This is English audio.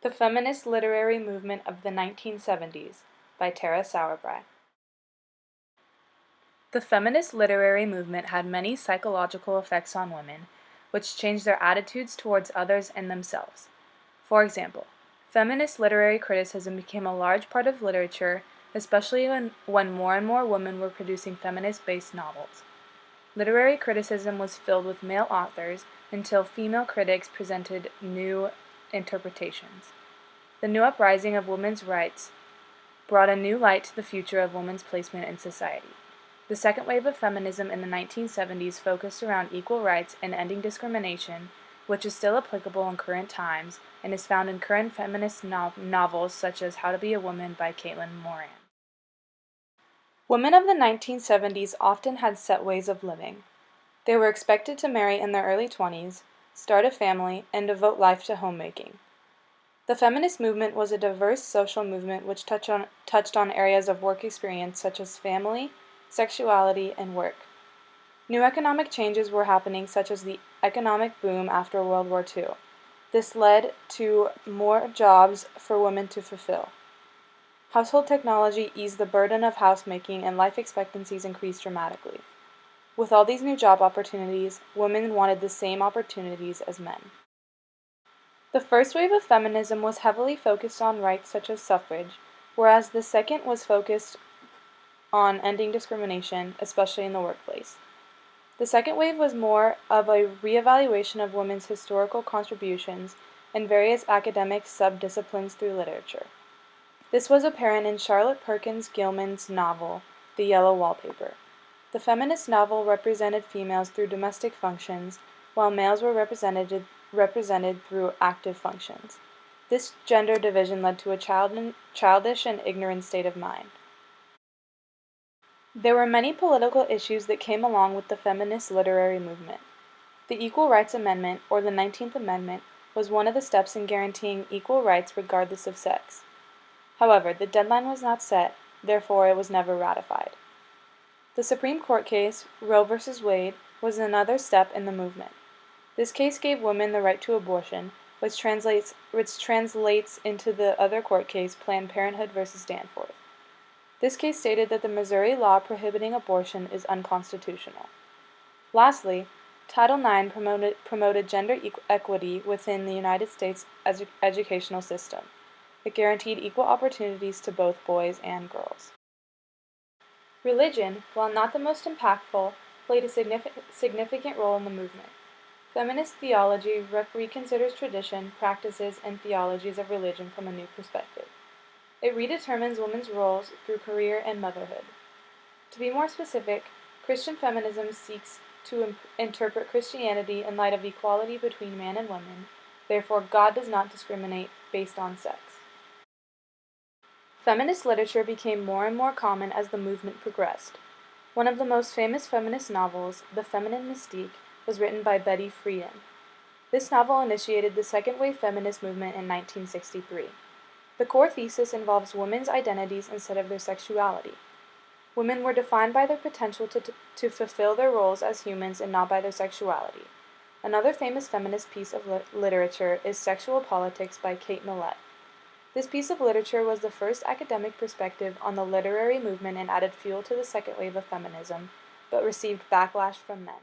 The Feminist Literary Movement of the 1970s by Tara Sauerbrei. The feminist literary movement had many psychological effects on women, which changed their attitudes towards others and themselves. For example, feminist literary criticism became a large part of literature, especially when more and more women were producing feminist-based novels. Literary criticism was filled with male authors until female critics presented new interpretations. The new uprising of women's rights brought a new light to the future of women's placement in society. The second wave of feminism in the 1970s focused around equal rights and ending discrimination, which is still applicable in current times and is found in current feminist novels such as How to Be a Woman by Caitlin Moran. Women of the 1970s often had set ways of living. They were expected to marry in their early 20s, start a family, and devote life to homemaking. The feminist movement was a diverse social movement which touched on areas of work experience such as family, sexuality, and work. New economic changes were happening, such as the economic boom after World War II. This led to more jobs for women to fulfill. Household technology eased the burden of housemaking, and life expectancies increased dramatically. With all these new job opportunities, women wanted the same opportunities as men. The first wave of feminism was heavily focused on rights such as suffrage, whereas the second was focused on ending discrimination, especially in the workplace. The second wave was more of a reevaluation of women's historical contributions in various academic subdisciplines through literature. This was apparent in Charlotte Perkins Gilman's novel, The Yellow Wallpaper. The feminist novel represented females through domestic functions, while males were represented through active functions. This gender division led to a childish and ignorant state of mind. There were many political issues that came along with the feminist literary movement. The Equal Rights Amendment, or the 19th Amendment, was one of the steps in guaranteeing equal rights regardless of sex. However, the deadline was not set, therefore it was never ratified. The Supreme Court case, Roe v. Wade, was another step in the movement. This case gave women the right to abortion, which translates into the other court case, Planned Parenthood v. Danforth. This case stated that the Missouri law prohibiting abortion is unconstitutional. Lastly, Title IX promoted gender equity within the United States educational system. It guaranteed equal opportunities to both boys and girls. Religion, while not the most impactful, played a significant role in the movement. Feminist theology reconsiders tradition, practices, and theologies of religion from a new perspective. It redetermines women's roles through career and motherhood. To be more specific, Christian feminism seeks to interpret Christianity in light of equality between man and woman, therefore God does not discriminate based on sex. Feminist literature became more and more common as the movement progressed. One of the most famous feminist novels, The Feminine Mystique, was written by Betty Friedan. This novel initiated the second-wave feminist movement in 1963. The core thesis involves women's identities instead of their sexuality. Women were defined by their potential to fulfill their roles as humans and not by their sexuality. Another famous feminist piece of literature is Sexual Politics by Kate Millett. This piece of literature was the first academic perspective on the literary movement and added fuel to the second wave of feminism, but received backlash from men.